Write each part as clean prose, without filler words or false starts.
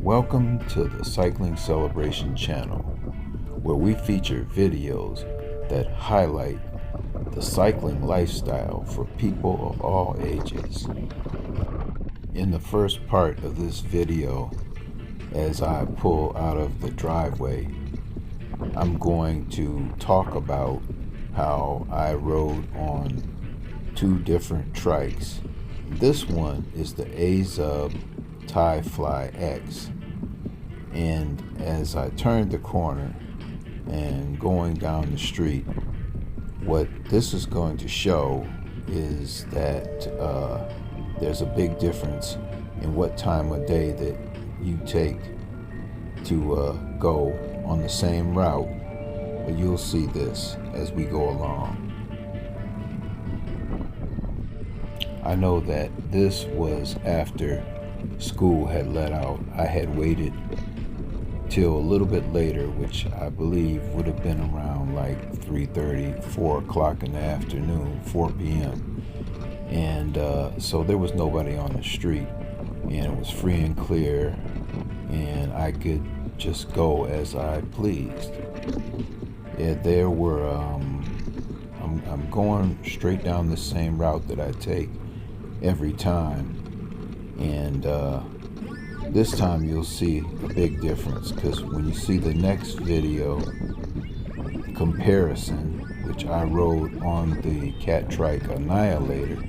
Welcome to the Cycling Celebration channel, where we feature videos that highlight the cycling lifestyle for people of all ages. In the first part of this video, as I pull out of the driveway, I'm going to talk about how I rode on two different trikes. This one is the A-zub Ti-Fly X, and as I turned the corner and going down the street, what this is going to show is that there's a big difference in what time of day that you take to go on the same route, but you'll see this as we go along. I know that this was after school had let out. I had waited till a little bit later, which I believe would have been around like 3:30, 4 o'clock in the afternoon, 4 p.m. And so there was nobody on the street, and it was free and clear, and I could just go as I pleased. Yeah, there were, I'm going straight down the same route that I take every time, and this time you'll see a big difference, because when you see the next video comparison, which I rode on the Catrike Annihilator,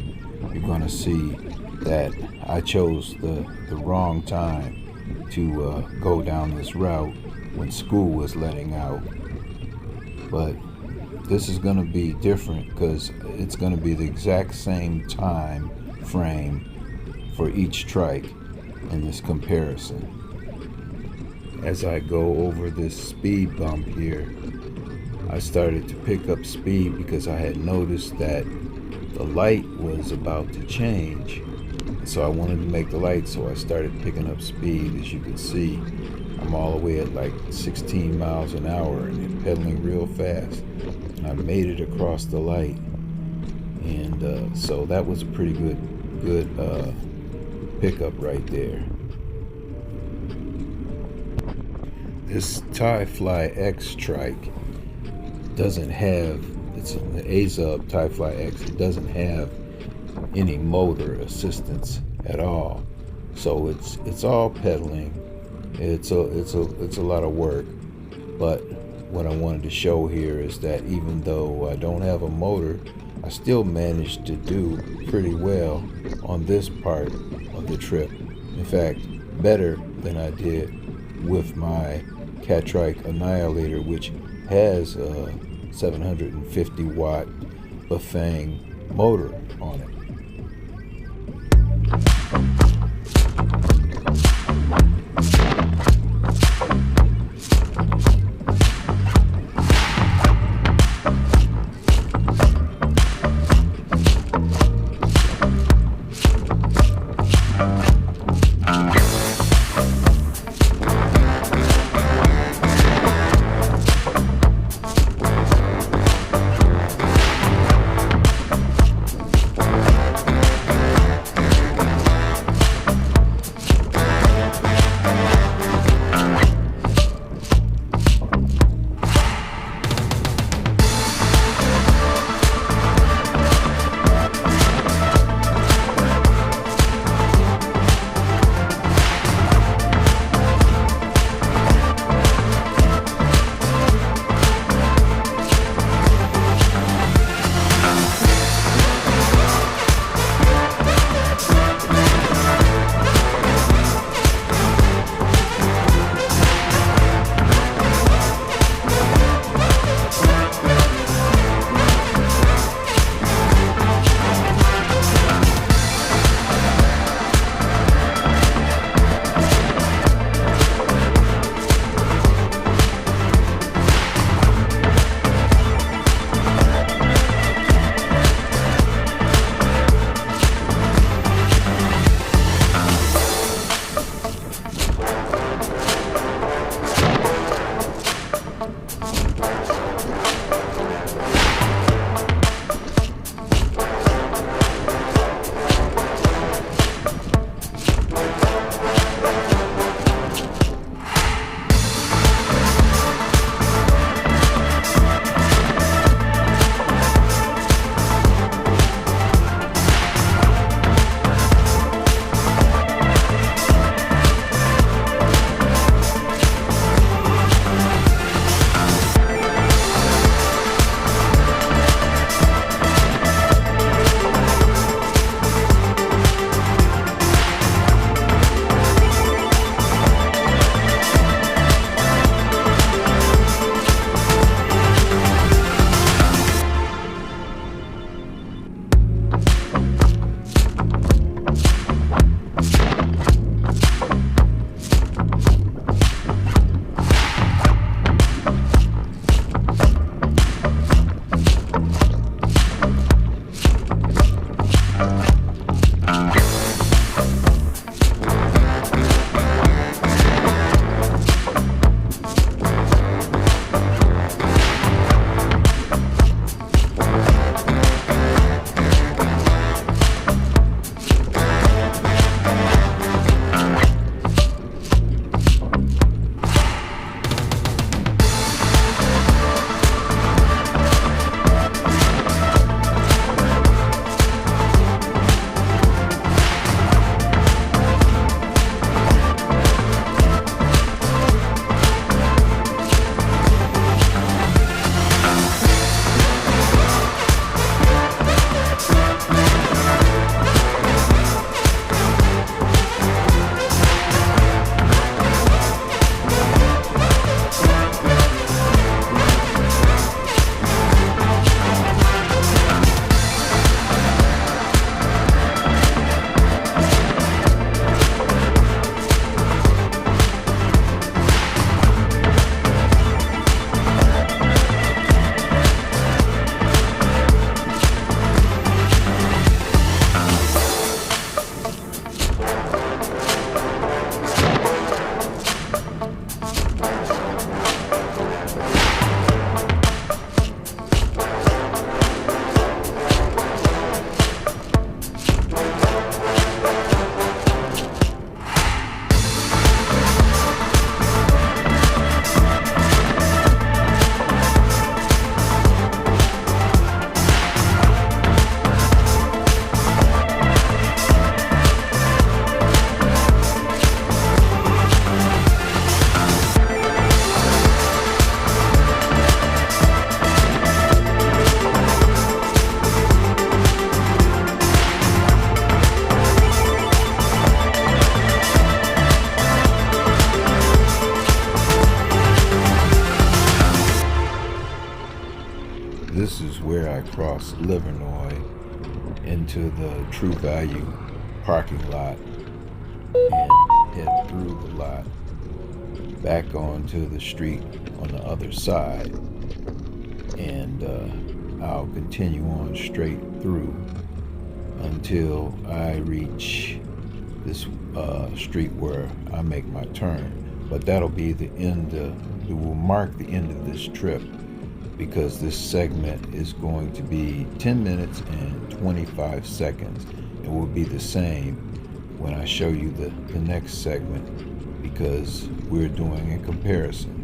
you're going to see that I chose the wrong time to go down this route when school was letting out. But this is going to be different because it's going to be the exact same time frame for each trike in this comparison. As I go over this speed bump here, I started to pick up speed because I had noticed that the light was about to change, so I wanted to make the light, so I started picking up speed. As you can see, I'm all the way at like 16 miles an hour and pedaling real fast. I made it across the light, and so that was a pretty good pickup right there. This Ti-Fly X trike doesn't have, it's the A-zub Ti-Fly X, it doesn't have any motor assistance at all, so it's all pedaling. It's a lot of work, but what I wanted to show here is that even though I don't have a motor, I still managed to do pretty well on this part of the trip. In fact, better than I did with my Catrike Annihilator, which has a 750 watt Bafang motor on it. Livernois into the True Value parking lot and head through the lot back onto the street on the other side, and I'll continue on straight through until I reach this street where I make my turn. But that'll be the end, it will mark the end of this trip, because this segment is going to be 10 minutes and 25 seconds. It will be the same when I show you the next segment, because we're doing a comparison.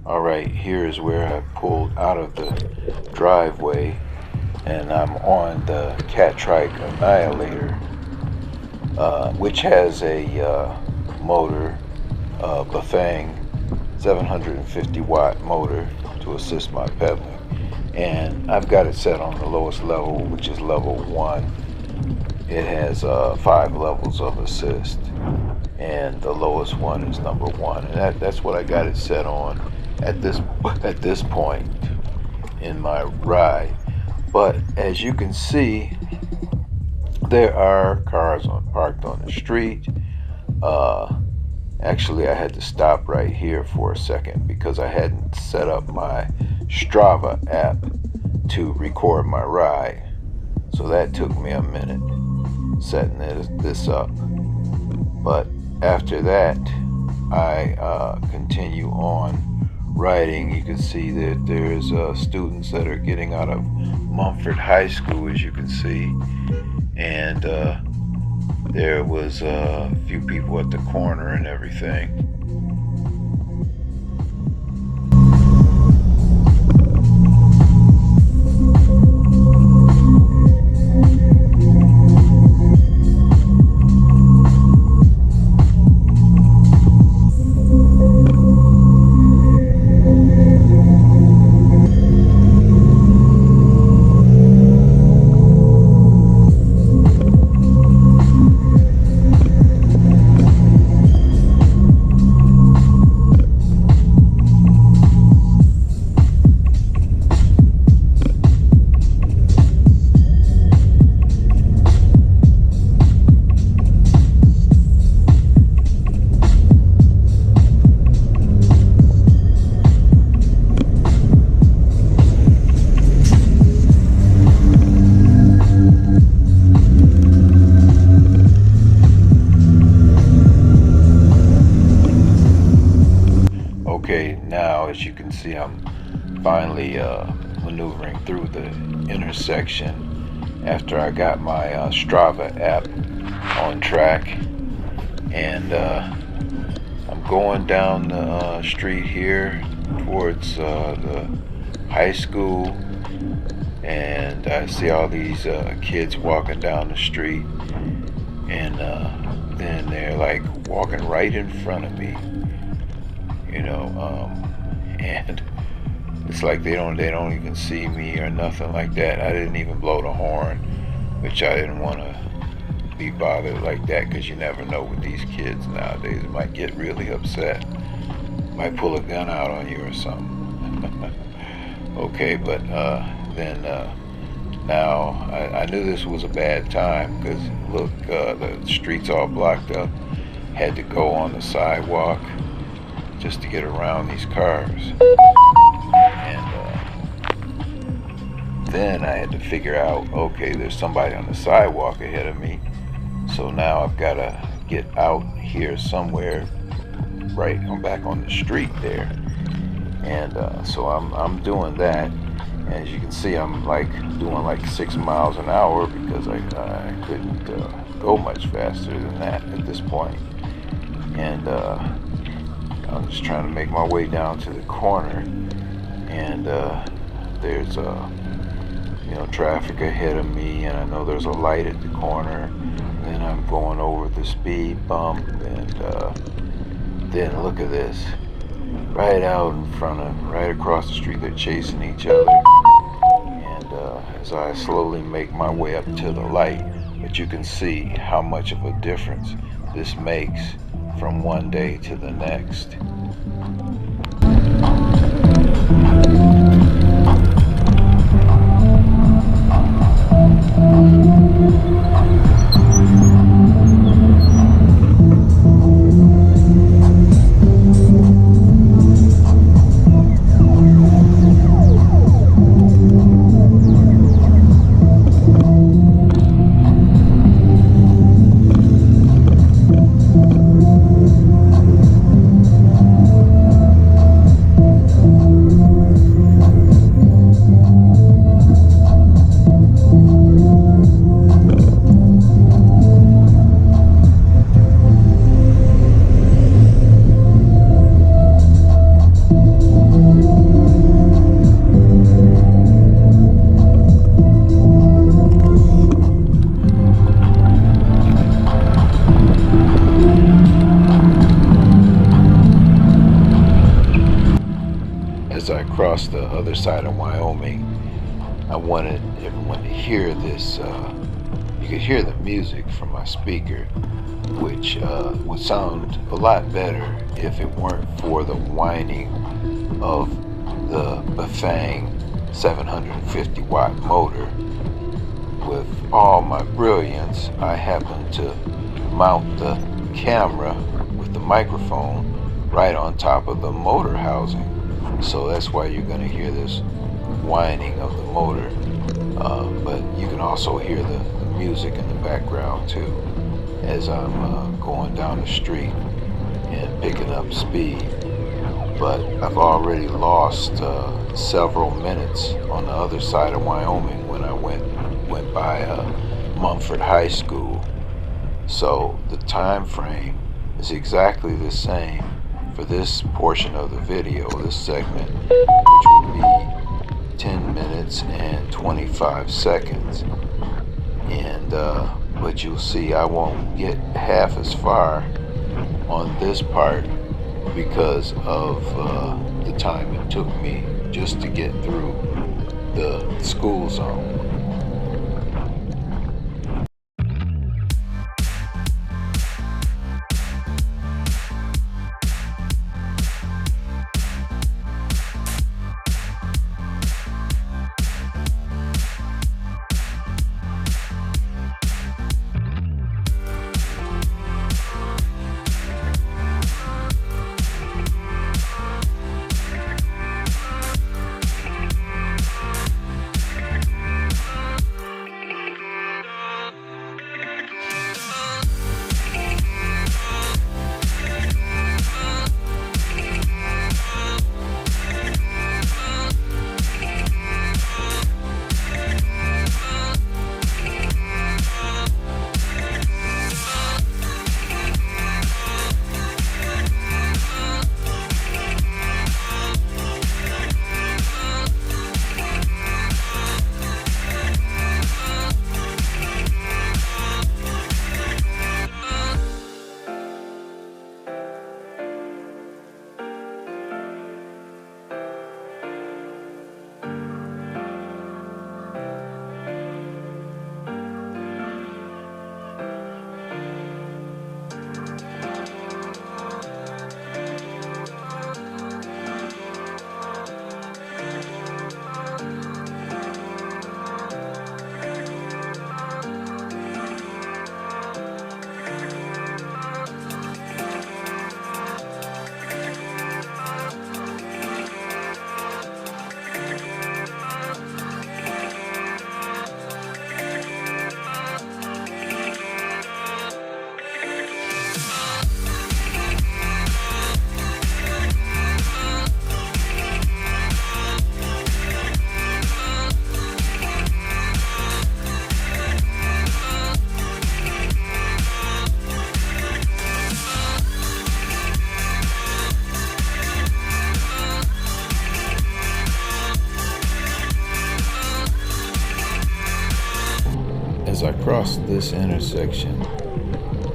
Alright, here's where I pulled out of the driveway, and I'm on the Catrike Annihilator, which has a motor, Bafang 750 watt motor to assist my pedaling, and I've got it set on the lowest level, which is level 1. It has 5 levels of assist, and the lowest one is number 1, and that's what I got it set on at this point in my ride. But as you can see, there are cars parked on the street. Actually, I had to stop right here for a second because I hadn't set up my Strava app to record my ride, so that took me a minute setting this up. But after that, I continue on riding. You can see that there's students that are getting out of Mumford High School, as you can see, and there was a few people at the corner and everything. Okay, now as you can see, I'm finally maneuvering through the intersection after I got my Strava app on track, and I'm going down the street here towards the high school, and I see all these kids walking down the street, and then they're like walking right in front of me. and it's like they don't even see me or nothing like that. I didn't even blow the horn, which I didn't want to be bothered like that, because you never know with these kids nowadays. They might get really upset, might pull a gun out on you or something. Okay, but then now I knew this was a bad time, because look, the street's all blocked up. Had to go on the sidewalk just to get around these cars. And then I had to figure out, okay, there's somebody on the sidewalk ahead of me, so now I've got to get out here somewhere. Right, I'm back on the street there, and so I'm doing that. And as you can see, I'm like doing like 6 miles an hour, because I couldn't go much faster than that at this point. And I'm just trying to make my way down to the corner, and there's traffic ahead of me, and I know there's a light at the corner. Then I'm going over the speed bump, and then look at this, right out in front of, right across the street, they're chasing each other. And as I slowly make my way up to the light, but you can see how much of a difference this makes from one day to the next. As I crossed the other side of Wyoming, I wanted everyone to hear this. You could hear the music from my speaker, which would sound a lot better if it weren't for the whining of the Bafang 750 watt motor. With all my brilliance, I happened to mount the camera with the microphone right on top of the motor housing. So that's why you're going to hear this whining of the motor. But you can also hear the music in the background too, as I'm going down the street and picking up speed. But I've already lost several minutes on the other side of Wyoming when I went by Mumford High School. So the time frame is exactly the same for this portion of the video, this segment, which would be 10 minutes and 25 seconds. And but you'll see I won't get half as far on this part because of the time it took me just to get through the school zone. As I cross this intersection,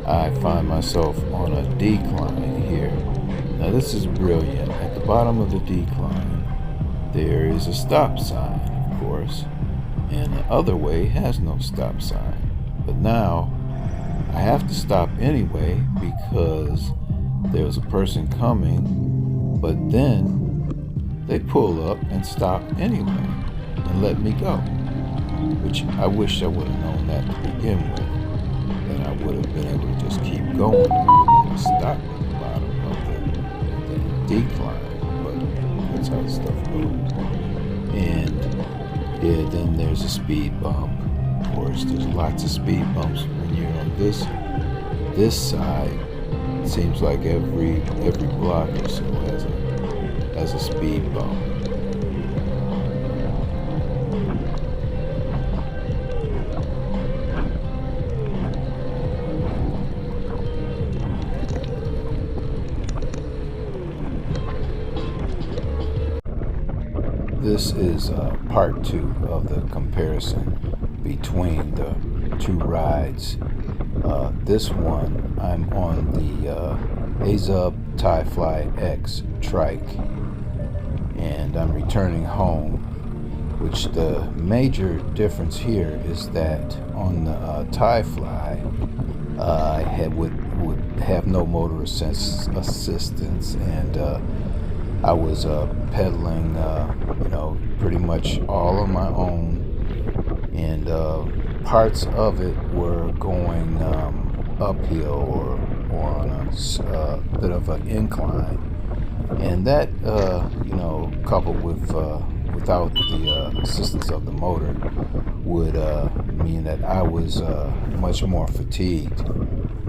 I find myself on a decline here. Now this is brilliant. At the bottom of the decline, there is a stop sign, of course, and the other way has no stop sign. But now, I have to stop anyway because there's a person coming, but then they pull up and stop anyway and let me go, which I wish I would have known that to begin with. Then I would have been able to just keep going and stop at the bottom of the decline, but that's how stuff goes. And yeah, then there's a speed bump. Of course, there's lots of speed bumps when you're on this side. It seems like every block or so has a speed bump. This is part 2 of the comparison between the two rides. This one, I'm on the A-zub Ti-Fly X trike, and I'm returning home, which the major difference here is that on the Ti-Fly, I would have no motor assistance, and I was pedaling, pretty much all on my own, and parts of it were going uphill or on a bit of an incline, and that, coupled with without the assistance of the motor, would mean that I was much more fatigued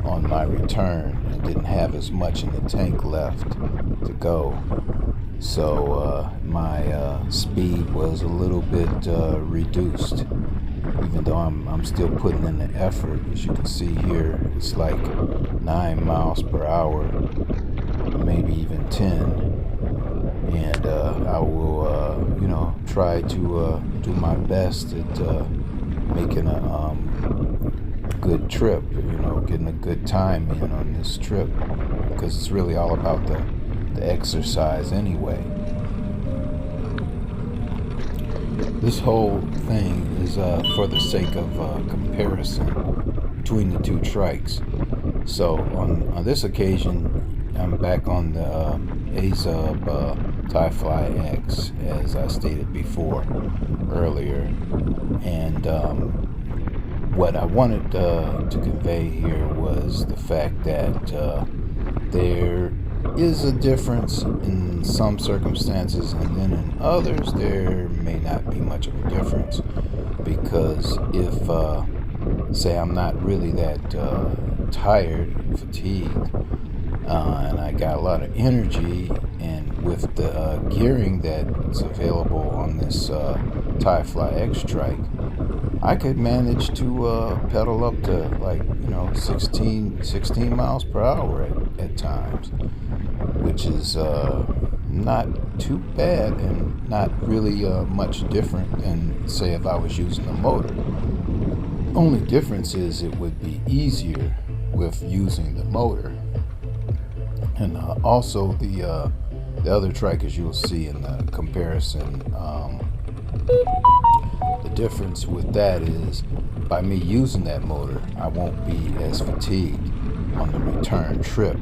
on my return and didn't have as much in the tank left to go. So my speed was a little bit reduced, even though I'm still putting in the effort. As you can see here, it's like 9 miles per hour, maybe even 10. And I will, try to do my best at making a good trip, getting a good time in on this trip, because it's really all about the exercise anyway. This whole thing is for the sake of comparison between the two trikes. So on this occasion, I'm back on the A-zub Ti-Fly X, as I stated before earlier, and what I wanted to convey here was the fact that there is a difference in some circumstances, and then in others there may not be much of a difference, because if say I'm not really that tired, fatigued, and I got a lot of energy, and with the gearing that's available on this Ti-Fly X trike, I could manage to pedal up to like 16 miles per hour at times, which is not too bad and not really much different than, say, if I was using a motor. Only difference is it would be easier with using the motor. And also the other trike, as you'll see in the comparison, the difference with that is by me using that motor, I won't be as fatigued on the return trip,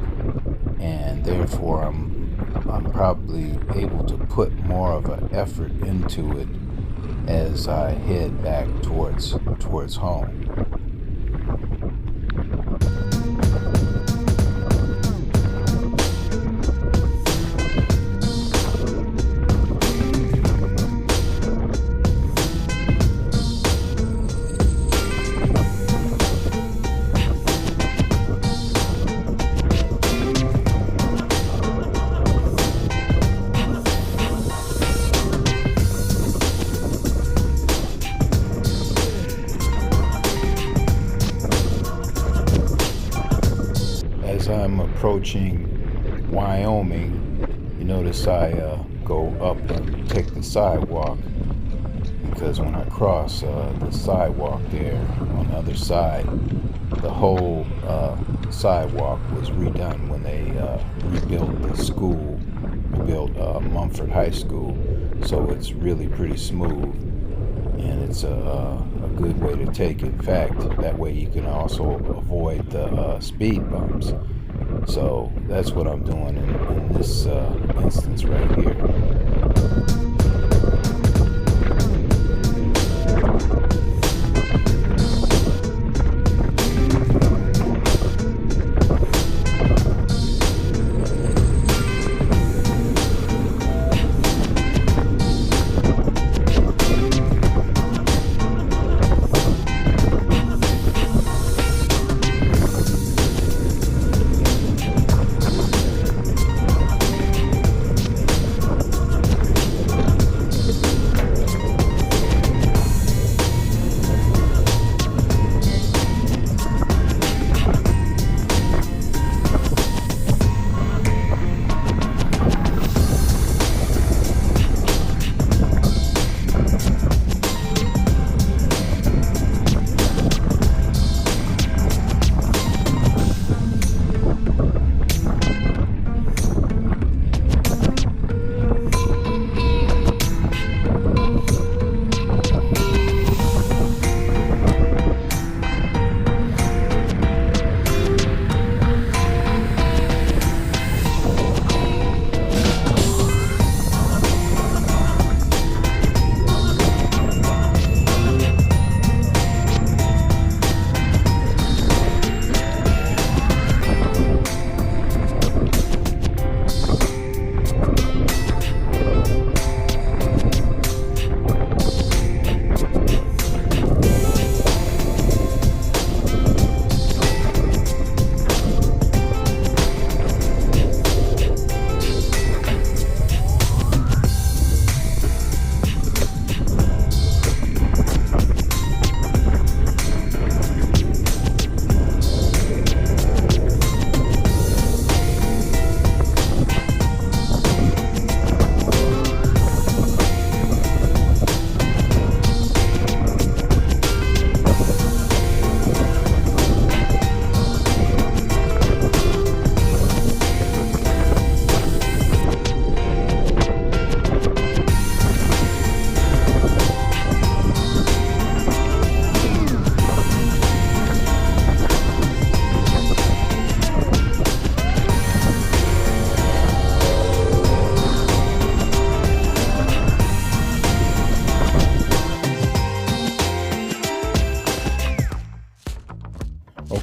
and therefore I'm probably able to put more of an effort into it as I head back towards home. As I'm approaching Wyoming, you notice I go up and take the sidewalk, because when I cross the sidewalk there on the other side, the whole sidewalk was redone when they rebuilt the school, rebuilt Mumford High School, so it's really pretty smooth, and it's a good way to take. In fact, that way you can also avoid the speed bumps. So that's what I'm doing in this instance right here.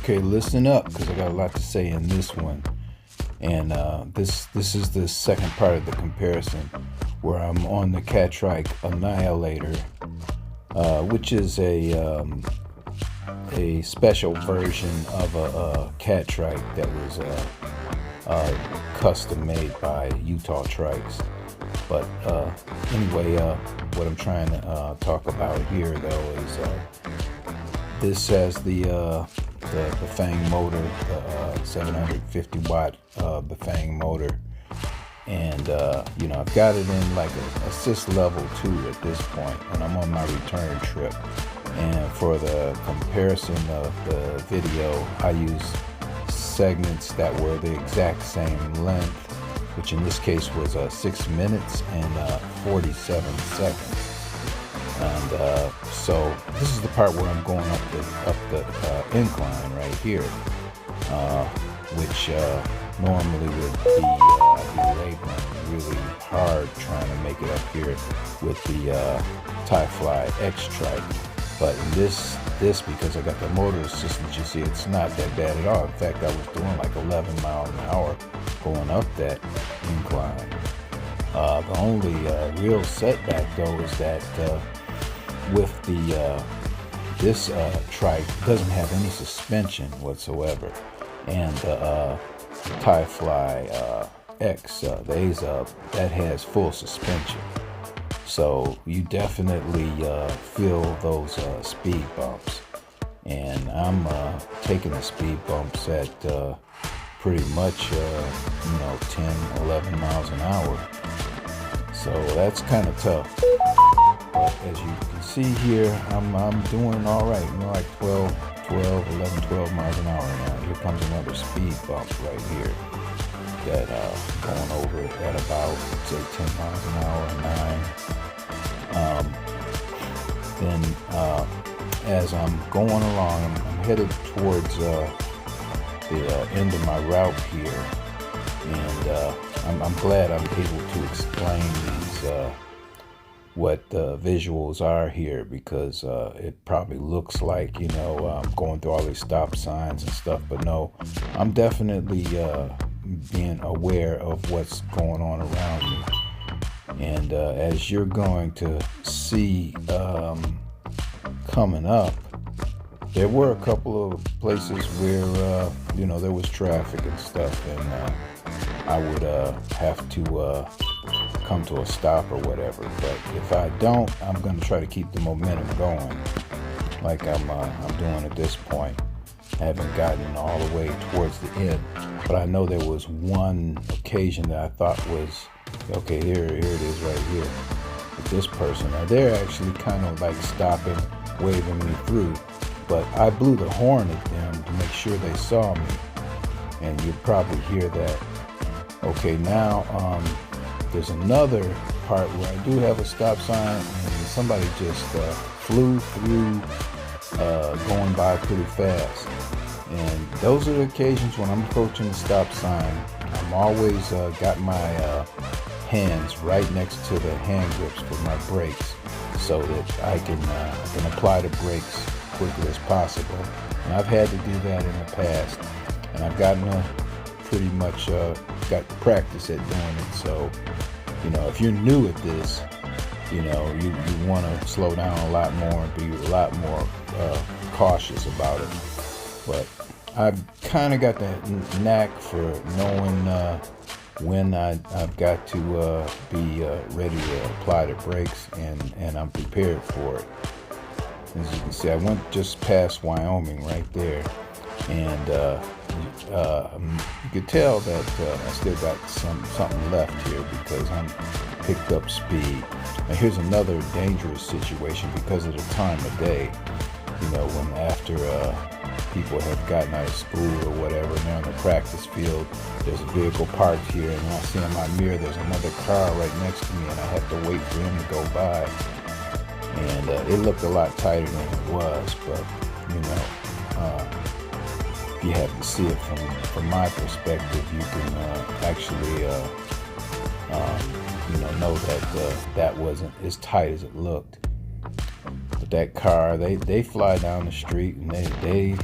Okay, listen up, because I got a lot to say in this one. And this is the second part of the comparison, where I'm on the Catrike Annihilator, which is a special version of a Catrike that was custom made by Utah Trikes. But anyway, what I'm trying to talk about here, though, is this has the Bafang motor, the 750 watt Bafang motor, and you know, I've got it in like a assist level 2 at this point, and I'm on my return trip. And for the comparison of the video, I use segments that were the exact same length, which in this case was 6 minutes and 47 seconds. And so this is the part where I'm going up the incline right here, which normally would be laboring really hard trying to make it up here with the Ti-Fly X trike. But in this, because I got the motor assistance, you see it's not that bad at all. In fact, I was doing like 11 miles an hour going up that incline. The only real setback, though, is that with the this trike doesn't have any suspension whatsoever, and the Ti-Fly X, the A-zub, that has full suspension. So you definitely feel those speed bumps, and I'm taking the speed bumps at pretty much 10, 11 miles an hour. So that's kind of tough. But as you can see here, I'm doing all right. You know, like 11, 12 miles an hour now. Here comes another speed bump right here that going over at about, say, 10 miles an hour, 9. Then as I'm going along, I'm headed towards the end of my route here, and I'm glad I'm able to explain these what the visuals are here, because it probably looks like, you know, I'm going through all these stop signs and stuff, but no, I'm definitely being aware of what's going on around me. And as you're going to see coming up, there were a couple of places where you know, there was traffic and stuff, and I would have to come to a stop or whatever. But if I don't, I'm going to try to keep the momentum going, like I'm doing at this point. I haven't gotten all the way towards the end, but I know there was one occasion that I thought was, okay, here it is right here with this person. Now they're actually kind of like stopping, waving me through, but I blew the horn at them to make sure they saw me, and you'll probably hear that. Okay, now there's another part where I do have a stop sign, and somebody just flew through, going by pretty fast. And those are the occasions when I'm approaching the stop sign. I'm always got my hands right next to the hand grips for my brakes, so that I can apply the brakes quickly as possible. And I've had to do that in the past, and I've gotten pretty much got practice at doing it. So, you know, if you're new at this, you know, you want to slow down a lot more and be a lot more cautious about it. But I've kind of got that knack for knowing when I've got to be ready to apply the brakes, and I'm prepared for it. As you can see, I went just past Wyoming right there, and you could tell that I still got something left here, because I'm picked up speed. Now here's another dangerous situation because of the time of day. You know, when after people have gotten out of school or whatever, and they're in the practice field, there's a vehicle parked here, and I see in my mirror there's another car right next to me, and I have to wait for him to go by. And it looked a lot tighter than it was, but you know, if you have to see it from my perspective, you can actually you know that that wasn't as tight as it looked. But that car, they fly down the street, and they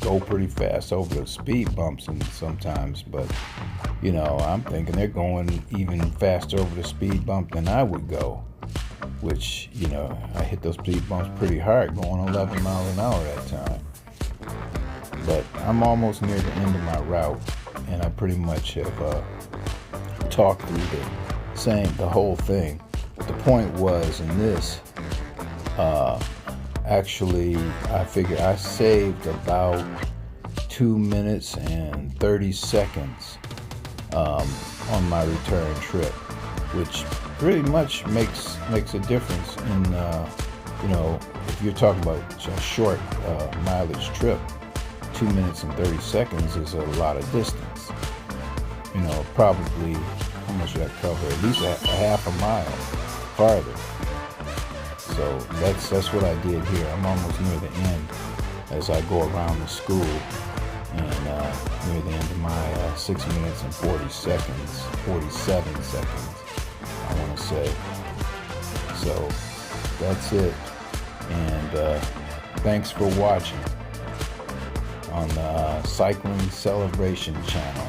go pretty fast over the speed bumps and sometimes, but you know, I'm thinking they're going even faster over the speed bump than I would go, which, you know, I hit those speed bumps pretty hard going 11 miles an hour that time. But I'm almost near the end of my route, and I pretty much have talked through the whole thing. But the point was, in this, actually, I figure I saved about 2 minutes and 30 seconds on my return trip, which pretty much makes a difference in, you know, if you're talking about a short mileage trip. 2 minutes and 30 seconds is a lot of distance. You know, probably, how much did I cover? At least a half a mile farther. So that's what I did here. I'm almost near the end as I go around the school, and near the end of my 6 minutes and 47 seconds, I want to say. So that's it, and thanks for watching on the Cycling Celebration channel.